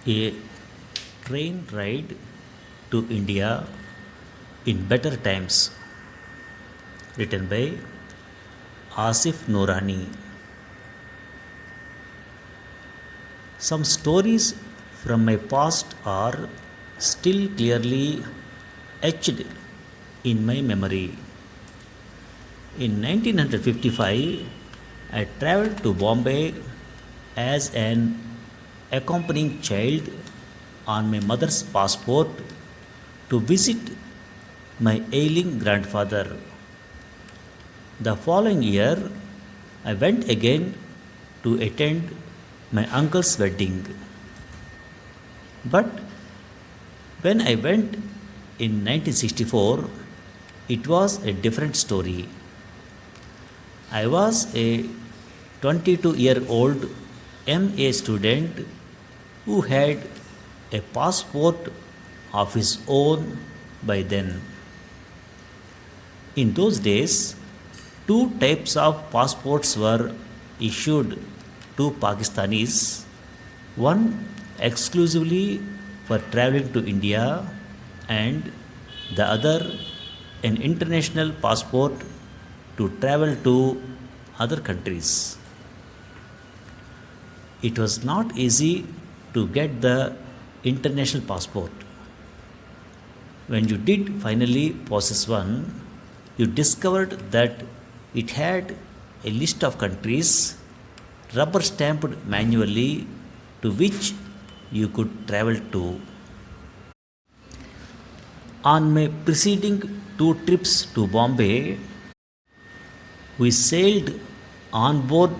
A train ride to India in better times, written by Asif Noorani. Some stories from my past are still clearly etched in my memory. In 1955, I traveled to Bombay as an accompanying child on my mother's passport to visit my ailing grandfather. The following year, I went again to attend my uncle's wedding. But when I went in 1964, it was a different story. I was a 22-year-old MA student who had a passport of his own by then. In those days, two types of passports were issued to Pakistanis, one exclusively for traveling to India, and the other an international passport to travel to other countries. It was not easy to get the international passport. When you did finally possess one, you discovered that it had a list of countries rubber stamped manually to which you could travel to. On my preceding two trips to Bombay, we sailed on board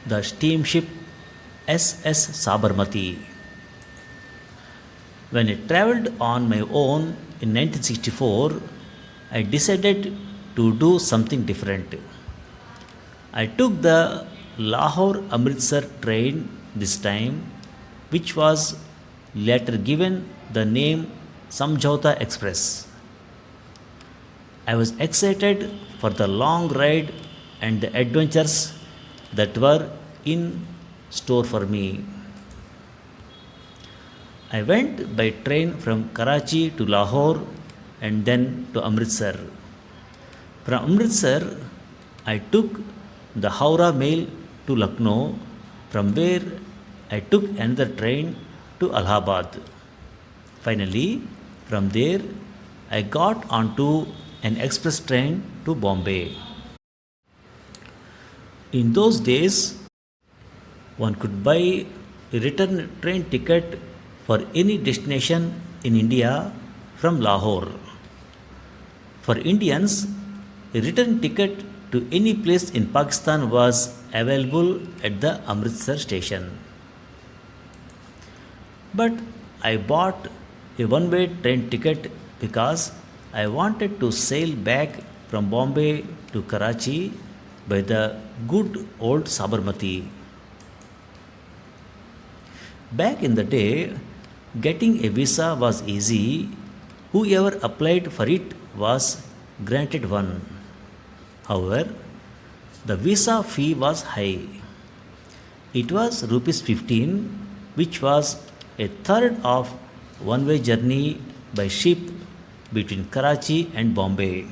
the steamship SS Sabarmati. When I traveled on my own in 1964, I decided to do something different. I took the Lahore Amritsar train this time, which was later given the name Samjhauta Express. I was excited for the long ride and the adventures that were in store for me. I went by train from Karachi to Lahore and then to Amritsar. From Amritsar, I took the Howrah Mail to Lucknow, from where I took another train to Allahabad. Finally, from there, I got onto an express train to Bombay. In those days, one could buy a return train ticket for any destination in India from Lahore. For Indians, a return ticket to any place in Pakistan was available at the Amritsar station. But I bought a one way train ticket because I wanted to sail back from Bombay to Karachi by the good old Sabarmati. Back in the day, getting a visa was easy. Whoever applied for it was granted one. However, the visa fee was high. It was rupees 15, which was a third of one way journey by ship between Karachi and Bombay.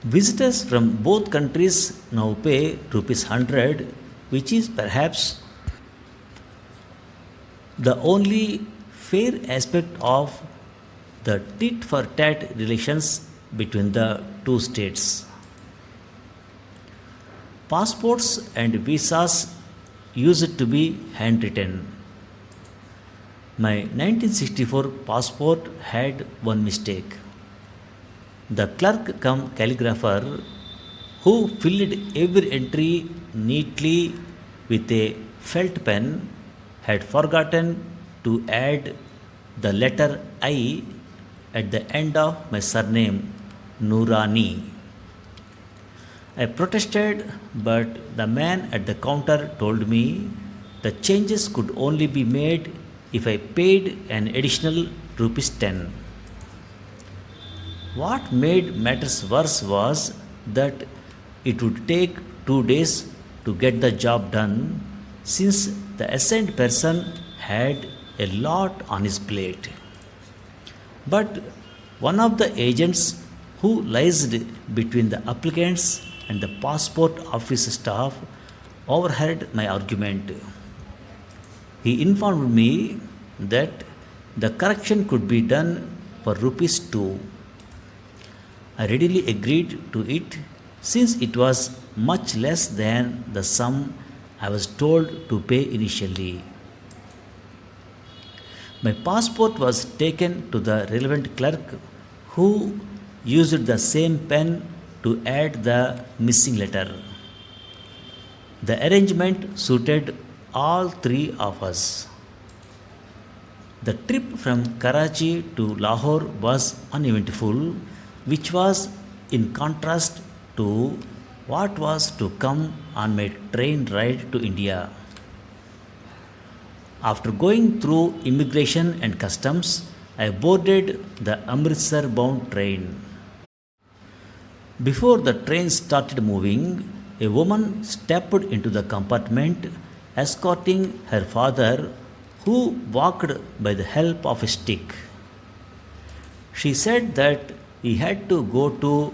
Visitors from both countries now pay rupees 100, which is perhaps the only fair aspect of the tit for tat relations between the two states. Passports and visas used to be handwritten. My 1964 passport had one mistake. The clerk cum calligrapher who filled every entry neatly with a felt pen had forgotten to add the letter I at the end of my surname, Noorani. I protested, but the man at the counter told me the changes could only be made if I paid an additional rupees 10. What made matters worse was that it would take 2 days to get the job done, since the assigned person had a lot on his plate. But one of the agents who liaised between the applicants and the passport office staff overheard my argument. He informed me that the correction could be done for rupees 2. I readily agreed to it since it was much less than the sum I was told to pay initially. My passport was taken to the relevant clerk who used the same pen to add the missing letter. The arrangement suited all three of us. The trip from Karachi to Lahore was uneventful, which was in contrast to what was to come on my train ride to India. After going through immigration and customs, I boarded the Amritsar bound train. Before the train started moving, a woman stepped into the compartment escorting her father, who walked by the help of a stick. She said that he had to go to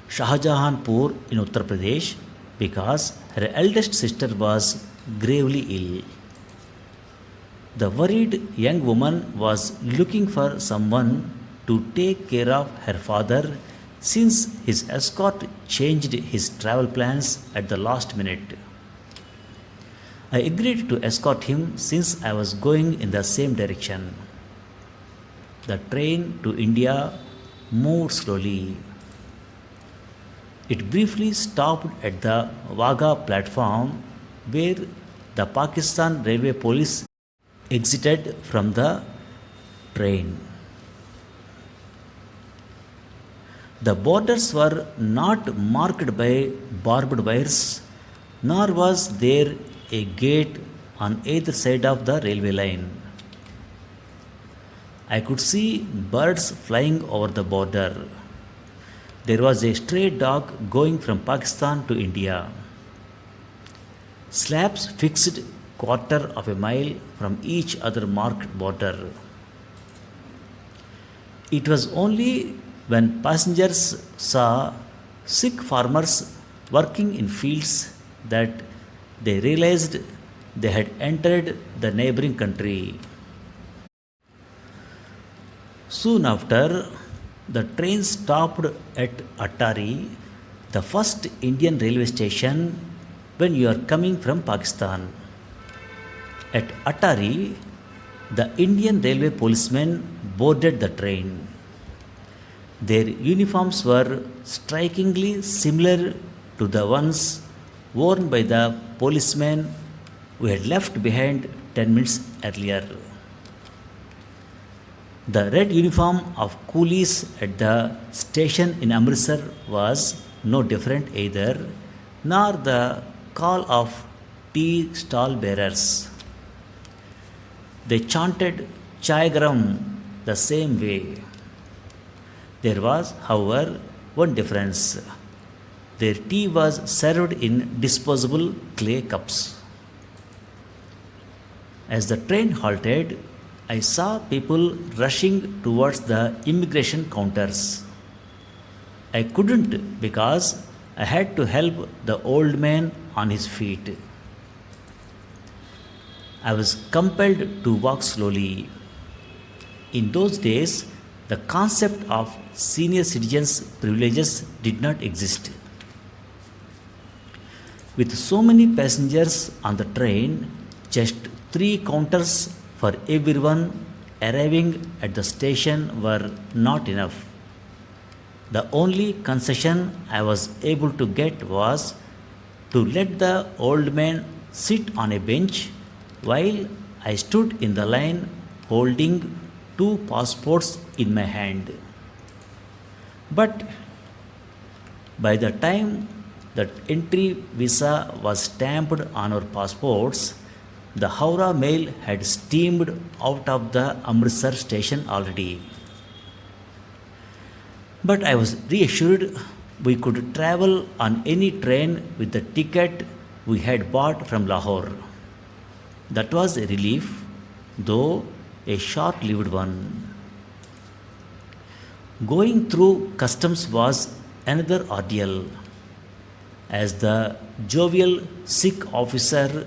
Shahjahanpur in Uttar Pradesh because her eldest sister was gravely ill. The worried young woman was looking for someone to take care of her father since his escort changed his travel plans at the last minute. I agreed to escort him since I was going in the same direction. The train to India moved slowly. It briefly stopped at the Wagah platform where the Pakistan Railway Police exited from the train. The borders were not marked by barbed wires, nor was there a gate on either side of the railway line. I could see birds flying over the border. There was a stray dog going from Pakistan to India. Slabs fixed quarter of a mile from each other marked border. It was only when passengers saw Sikh farmers working in fields that they realized they had entered the neighboring country. Soon after, the train stopped at Attari, the first Indian railway station when you are coming from Pakistan. At Attari, the Indian railway policemen boarded the train. Their uniforms were strikingly similar to the ones worn by the policemen who had left behind 10 minutes earlier. The red uniform of coolies at the station in Amritsar was no different either, nor the call of tea stall bearers. They chanted Chai Garam the same way. There was, however, one difference. Their tea was served in disposable clay cups. As the train halted, I saw people rushing towards the immigration counters. I couldn't because I had to help the old man on his feet. I was compelled to walk slowly. In those days, the concept of senior citizens' privileges did not exist. With so many passengers on the train, just 3 counters for everyone arriving at the station were not enough. The only concession I was able to get was to let the old man sit on a bench while I stood in the line holding 2 passports in my hand. But by the time the entry visa was stamped on our passports, the Howrah mail had steamed out of the Amritsar station already. But I was reassured we could travel on any train with the ticket we had bought from Lahore. That was a relief, though a short lived one. Going through customs was another ordeal, as the jovial Sikh officer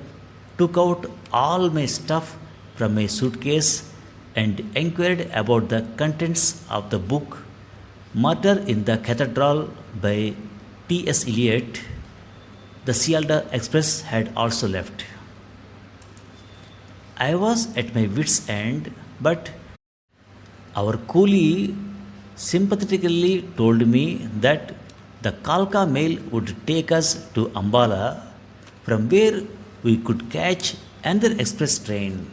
took out all my stuff from my suitcase and inquired about the contents of the book Murder in the Cathedral by T.S. Eliot. The Sealdah Express had also left. I was at my wits' end, but our coolie sympathetically told me that the Kalka mail would take us to Ambala, from where we could catch another express train.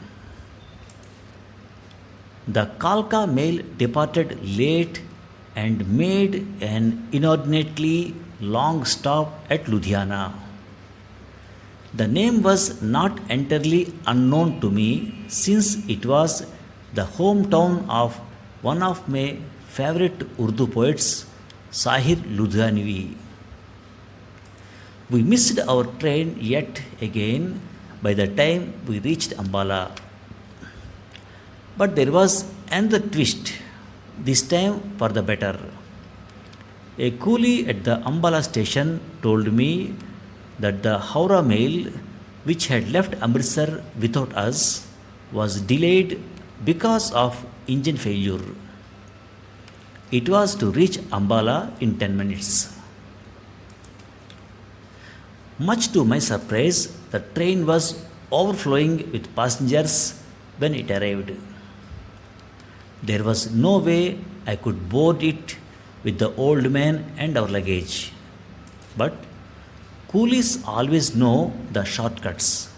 The Kalka mail departed late and made an inordinately long stop at Ludhiana. The name was not entirely unknown to me, since it was the hometown of one of my favorite Urdu poets, Sahir Ludhianvi. We missed our train yet again by the time we reached Ambala. But there was another twist, this time for the better. A coolie at the Ambala station told me that the Howrah mail, which had left Amritsar without us, was delayed because of engine failure. It was to reach Ambala in 10 minutes. Much to my surprise, the train was overflowing with passengers when it arrived. There was no way I could board it with the old man and our luggage. But coolies always know the shortcuts.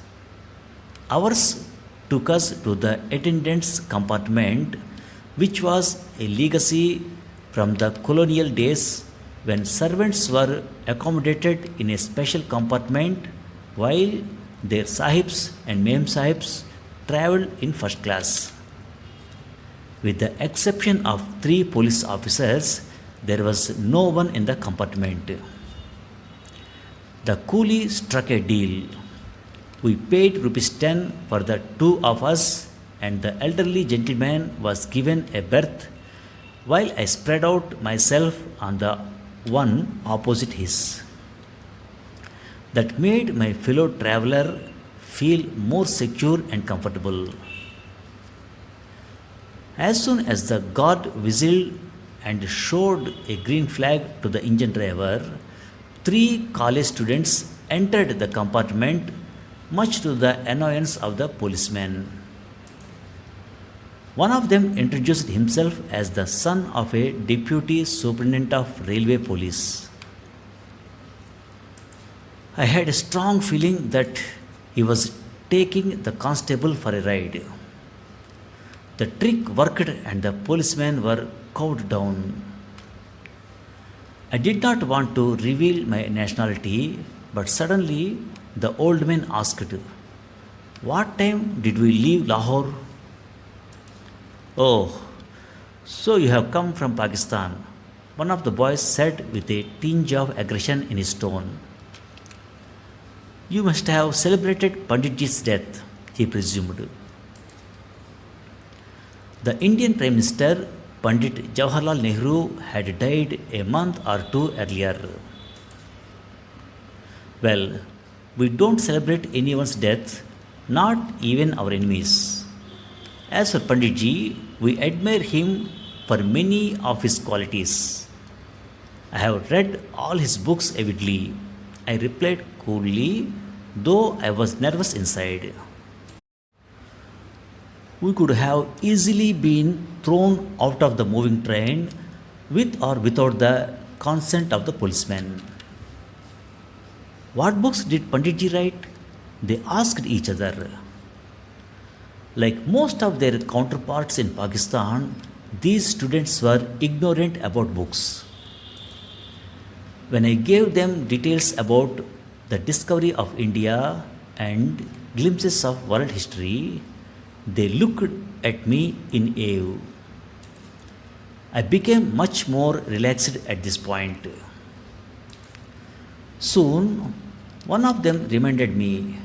Ours took us to the attendant's compartment, which was a legacy from the colonial days when servants were accommodated in a special compartment while their sahibs and mem sahibs travelled in first class. With the exception of 3 police officers, there was no one in the compartment. The coolie struck a deal. We paid rupees 10 for the 2 of us, and the elderly gentleman was given a berth while I spread out myself on the one opposite his. That made my fellow traveler feel more secure and comfortable. As soon as the guard whistled and showed a green flag to the engine driver, 3 college students entered the compartment, much to the annoyance of the policeman. One of them introduced himself as the son of a deputy superintendent of railway police. I had a strong feeling that he was taking the constable for a ride. The trick worked and the policemen were cowed down. I did not want to reveal my nationality, but suddenly the old man asked, "What time did we leave Lahore?" "Oh, so you have come from Pakistan," one of the boys said with a tinge of aggression in his tone. "You must have celebrated Panditji's death," he presumed. The Indian Prime Minister, Pandit Jawaharlal Nehru, had died a month or 2 earlier. Well, we don't celebrate anyone's death, not even our enemies. As for Panditji, we admire him for many of his qualities. I have read all his books avidly, I replied coolly, though I was nervous inside. We could have easily been thrown out of the moving train with or without the consent of the policeman. What books did Panditji write? They asked each other. Like most of their counterparts in Pakistan, these students were ignorant about books. When I gave them details about the discovery of India and glimpses of world history, they looked at me in awe. I became much more relaxed at this point. Soon, one of them reminded me,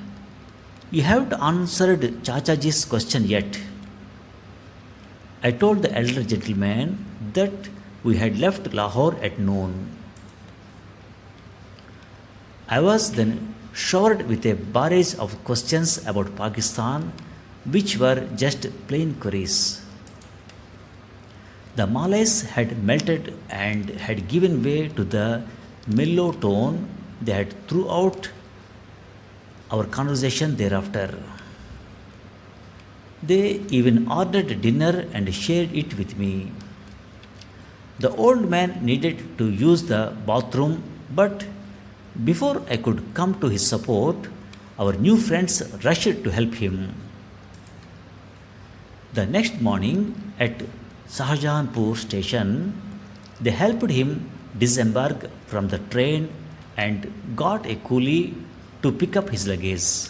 You haven't answered Chachaji's question yet. I told the elder gentleman that we had left Lahore at noon. I was then showered with a barrage of questions about Pakistan, which were just plain queries. The Malays had melted and had given way to the mellow tone they had throughout our conversation thereafter. They even ordered dinner and shared it with me. The old man needed to use the bathroom, but before I could come to his support, our new friends rushed to help him. The next morning at Shahjahanpur station, they helped him disembark from the train and got a coolie to pick up his luggage.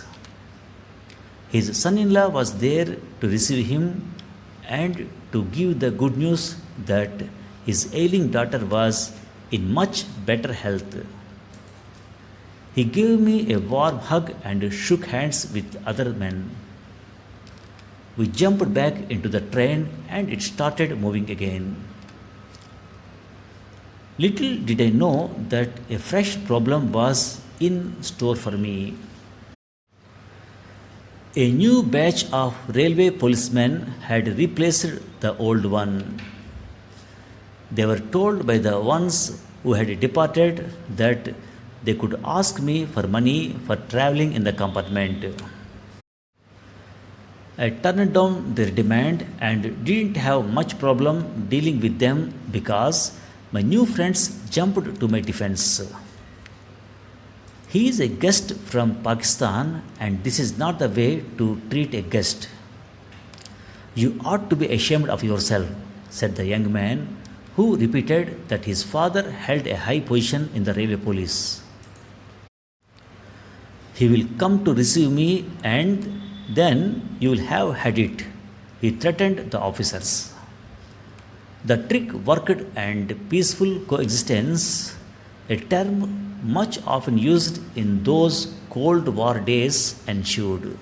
His son in law was there to receive him and to give the good news that his ailing daughter was in much better health. He gave me a warm hug and shook hands with other men. We jumped back into the train and it started moving again. Little did I know that a fresh problem was in store for me. A new batch of railway policemen had replaced the old one. They were told by the ones who had departed that they could ask me for money for traveling in the compartment. I turned down their demand and didn't have much problem dealing with them because my new friends jumped to my defense. He is a guest from Pakistan and this is not the way to treat a guest. You ought to be ashamed of yourself, said the young man, who repeated that his father held a high position in the railway police. He will come to receive me and then you will have had it, he threatened the officers. The trick worked and peaceful coexistence, a term much often used in those Cold War days, ensued.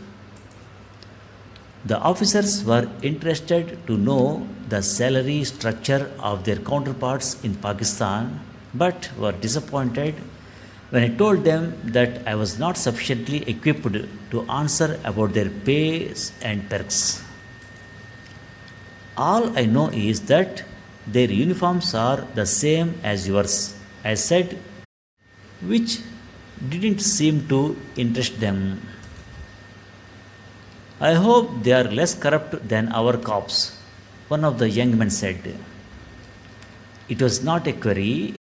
The officers were interested to know the salary structure of their counterparts in Pakistan, but were disappointed when I told them that I was not sufficiently equipped to answer about their pays and perks. All I know is that their uniforms are the same as yours, I said, which didn't seem to interest them. I hope they are less corrupt than our cops, one of the young men said. It was not a query.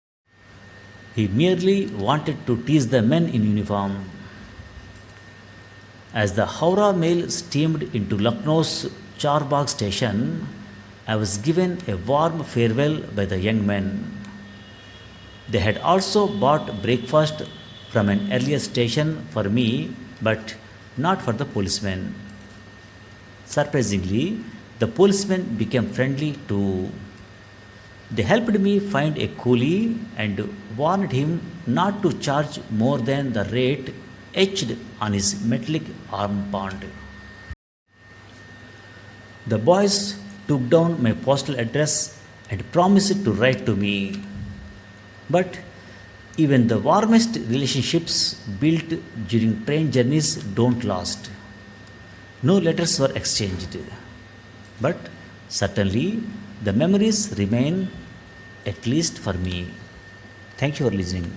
He merely wanted to tease the men in uniform. As the Howrah mail steamed into Lucknow's Charbagh station, I was given a warm farewell by the young men. They had also bought breakfast from an earlier station for me, but not for the policeman. Surprisingly, the policemen became friendly too. They helped me find a coolie and warned him not to charge more than the rate etched on his metallic armband. The boys took down my postal address and promised to write to me. But even the warmest relationships built during train journeys don't last. No letters were exchanged. But certainly the memories remain, at least for me. Thank you for listening.